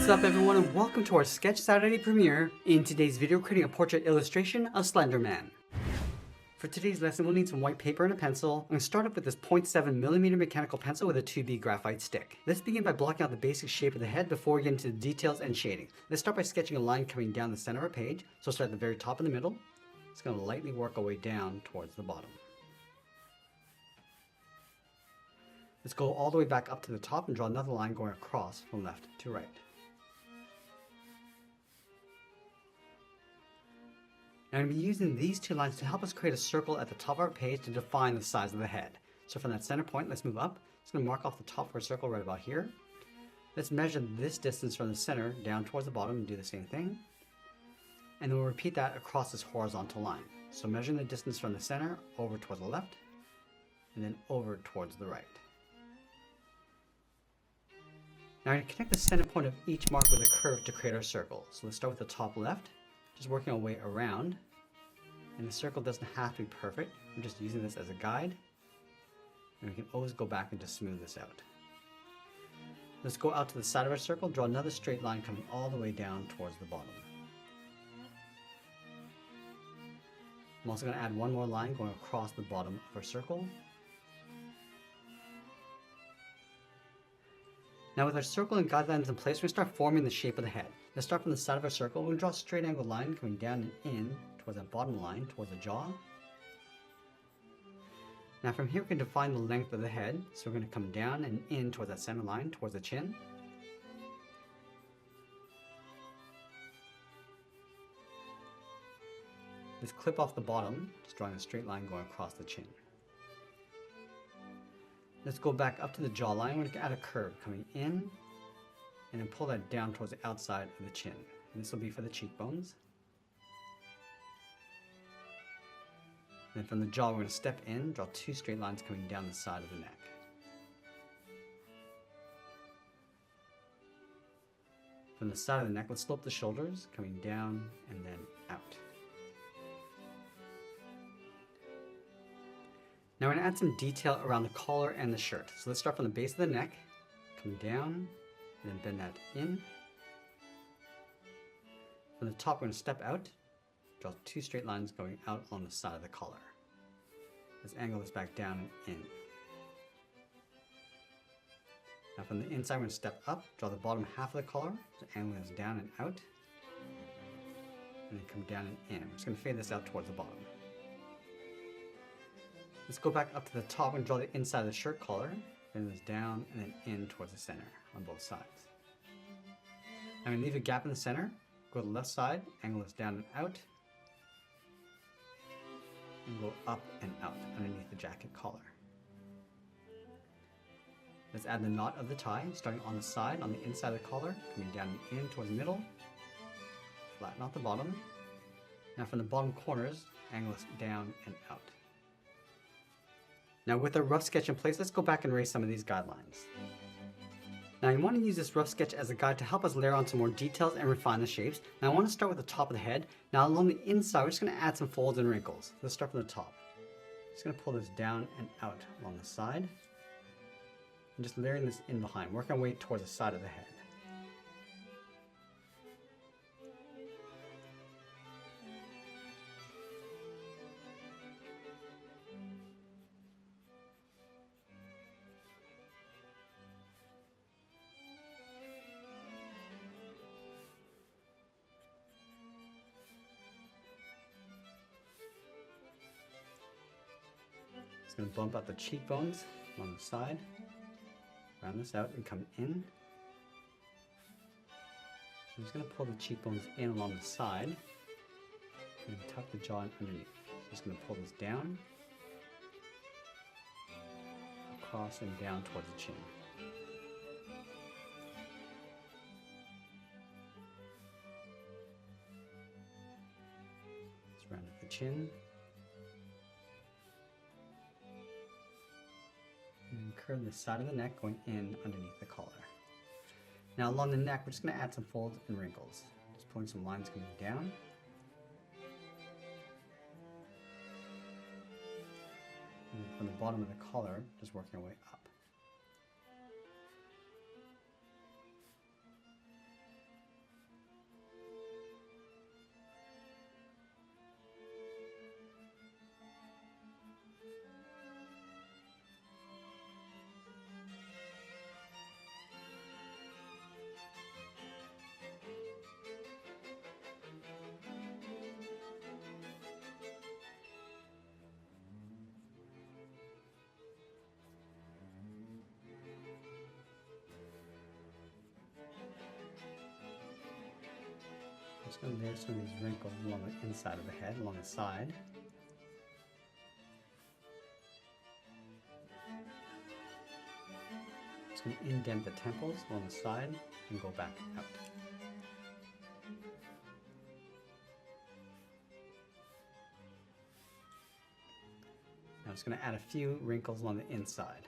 What's up everyone and welcome to our Sketch Saturday premiere. In today's video, creating a portrait illustration of Slenderman. For today's lesson, we'll need some white paper and a pencil. I'm going to start up with this 0.7mm mechanical pencil with a 2B graphite stick. Let's begin by blocking out the basic shape of the head before we get into the details and shading. Let's start by sketching a line coming down the center of our page. So start at the very top in the middle. It's going to lightly work our way down towards the bottom. Let's go all the way back up to the top and draw another line going across from left to right. Now I'm going to be using these two lines to help us create a circle at the top of our page to define the size of the head. So from that center point, let's move up. It's going to mark off the top of our circle right about here. Let's measure this distance from the center down towards the bottom and do the same thing. And then we'll repeat that across this horizontal line. So measuring the distance from the center over towards the left and then over towards the right. Now I'm going to connect the center point of each mark with a curve to create our circle. So let's start with the top left. Just working our way around, and the circle doesn't have to be perfect. I'm just using this as a guide, and we can always go back and just smooth this out. Let's go out to the side of our circle, draw another straight line coming all the way down towards the bottom. I'm also going to add one more line going across the bottom of our circle. Now with our circle and guidelines in place, we're going to start forming the shape of the head. Let's start from the side of our circle. We're going to draw a straight angled line coming down and in towards that bottom line, towards the jaw. Now from here we can define the length of the head. So we're going to come down and in towards that center line, towards the chin. Let's clip off the bottom, just drawing a straight line going across the chin. Let's go back up to the jawline. We're going to add a curve coming in and then pull that down towards the outside of the chin. And this will be for the cheekbones. And then from the jaw, we're going to step in, draw two straight lines coming down the side of the neck. From the side of the neck, let's slope the shoulders, coming down and then out. Now we're going to add some detail around the collar and the shirt. So let's start from the base of the neck, come down, and then bend that in. From the top, we're going to step out, draw two straight lines going out on the side of the collar. Let's angle this back down and in. Now from the inside, we're going to step up, draw the bottom half of the collar, so angle this down and out, and then come down and in. I'm just going to fade this out towards the bottom. Let's go back up to the top and draw the inside of the shirt collar, bend this down and then in towards the center on both sides. I'm going to leave a gap in the center, go to the left side, angle this down and out, and go up and out underneath the jacket collar. Let's add the knot of the tie, starting on the side, on the inside of the collar, coming down and in towards the middle, flatten out the bottom. Now from the bottom corners, angle this down and out. Now with our rough sketch in place, let's go back and erase some of these guidelines. Now you want to use this rough sketch as a guide to help us layer on some more details and refine the shapes. Now I want to start with the top of the head. Now along the inside, we're just going to add some folds and wrinkles. Let's start from the top. Just going to pull this down and out along the side. And just layering this in behind, working our way towards the side of the head. Just going to bump out the cheekbones on the side, round this out and come in. I'm just going to pull the cheekbones in along the side and tuck the jaw in underneath. Just going to pull this down, across and down towards the chin. Let's round up the chin. And curve the side of the neck going in underneath the collar. Now along the neck, we're just going to add some folds and wrinkles. Just pulling some lines coming down. And from the bottom of the collar, just working our way up. just going to layer some of these wrinkles along the inside of the head, along the side. Just going to indent the temples along the side and go back out. I'm just going to add a few wrinkles along the inside.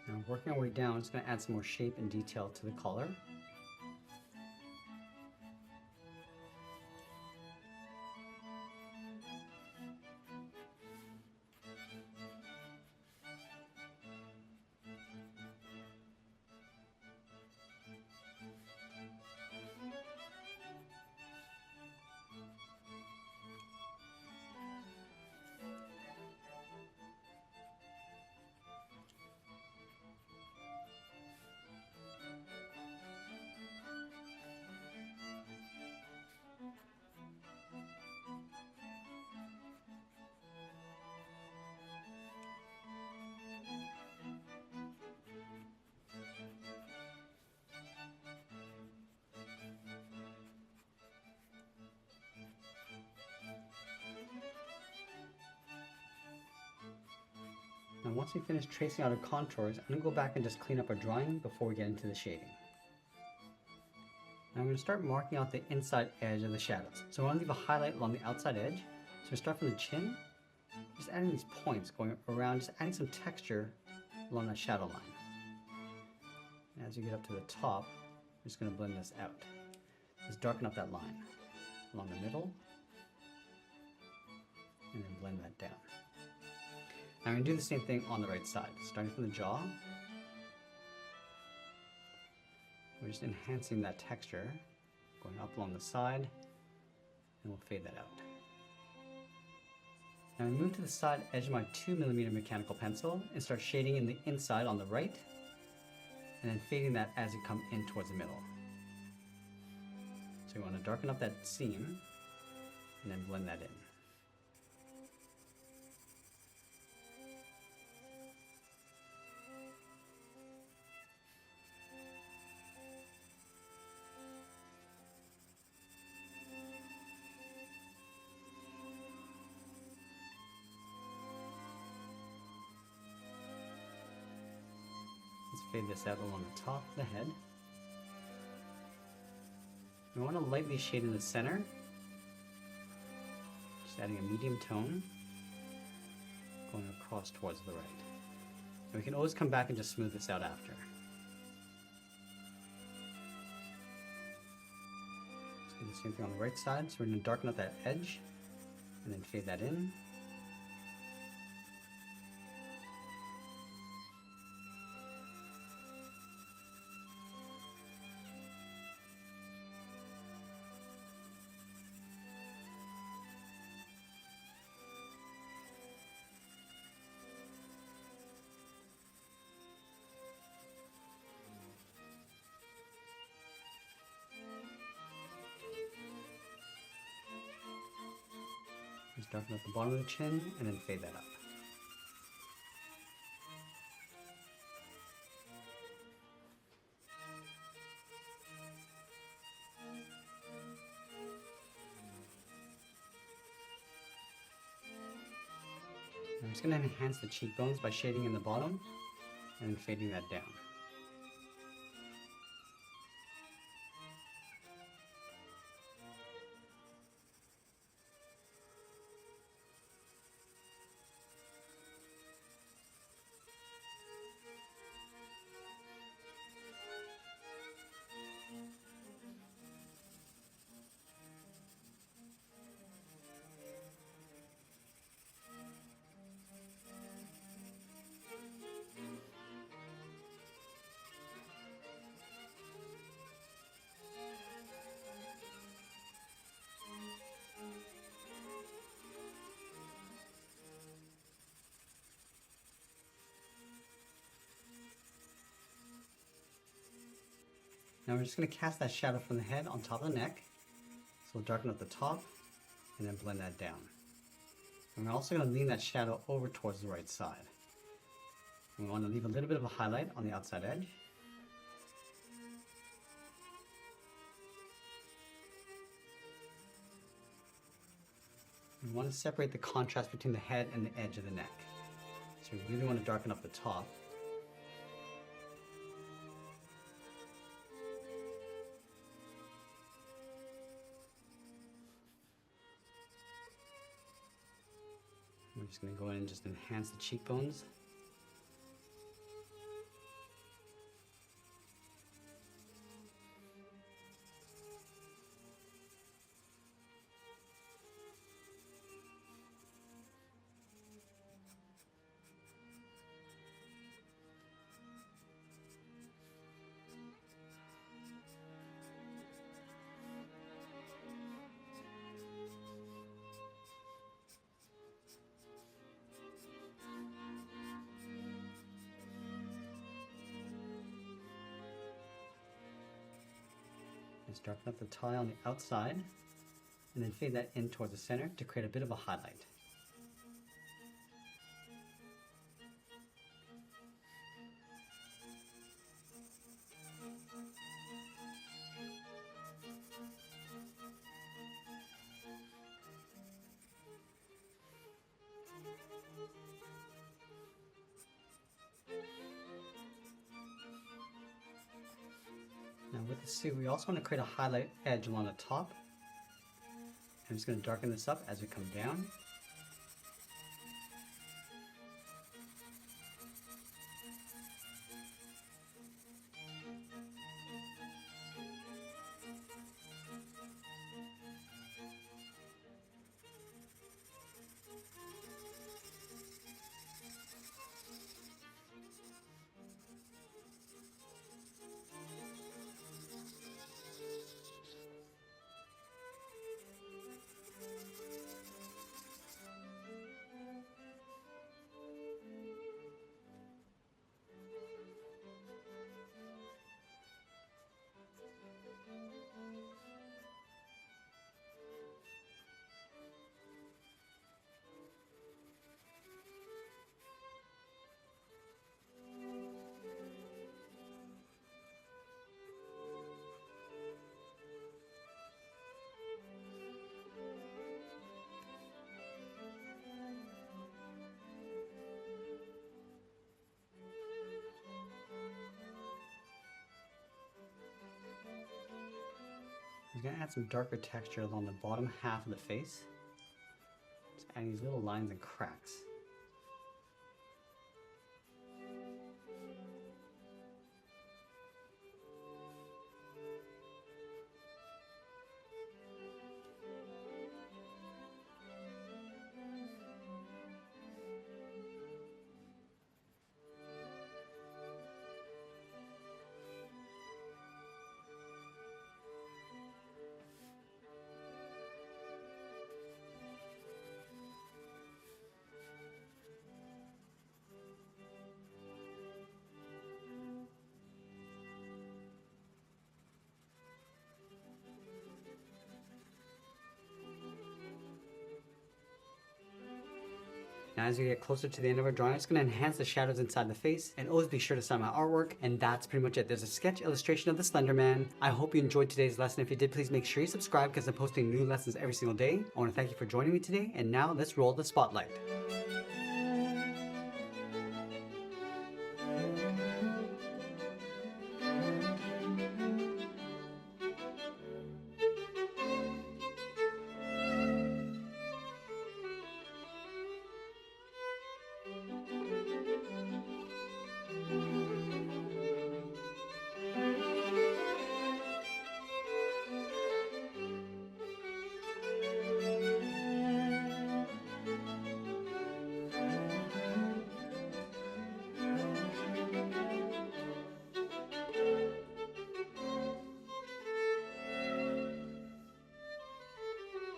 Now working our way down, I'm just going to add some more shape and detail to the collar. Now once we finish tracing out our contours, I'm going to go back and just clean up our drawing before we get into the shading. Now I'm going to start marking out the inside edge of the shadows. So I want to leave a highlight along the outside edge. So we start from the chin, just adding these points going around, just adding some texture along that shadow line. And as you get up to the top, I'm just going to blend this out. Just darken up that line along the middle, and then blend that down. Now I'm going to do the same thing on the right side, starting from the jaw. We're just enhancing that texture, going up along the side, and we'll fade that out. Now I move to the side edge of my 2mm mechanical pencil and start shading in the inside on the right, and then fading that as you come in towards the middle. So you want to darken up that seam, and then blend that in. Let's fade this out along the top of the head. We want to lightly shade in the center, just adding a medium tone, going across towards the right. And we can always come back and just smooth this out after. Let's do the same thing on the right side, so we're going to darken up that edge, and then fade that in. Just darken up the bottom of the chin and then fade that up. I'm just going to enhance the cheekbones by shading in the bottom and then fading that down. Now we're just going to cast that shadow from the head on top of the neck. So we'll darken up the top and then blend that down. And we're also going to lean that shadow over towards the right side. We want to leave a little bit of a highlight on the outside edge. We want to separate the contrast between the head and the edge of the neck. So we really want to darken up the top. We're just going to go in and just enhance the cheekbones. Just darken up the tie on the outside and then fade that in towards the center to create a bit of a highlight. Now with the suit, we also want to create a highlight edge along the top. I'm just going to darken this up as we come down. I'm going to add some darker texture along the bottom half of the face. Just adding these little lines and cracks. Now as we get closer to the end of our drawing, I'm just going to enhance the shadows inside the face, and always be sure to sign my artwork, and that's pretty much it. There's a sketch illustration of the Slenderman. I hope you enjoyed today's lesson. If you did, please make sure you subscribe because I'm posting new lessons every single day. I want to thank you for joining me today, and now let's roll the spotlight.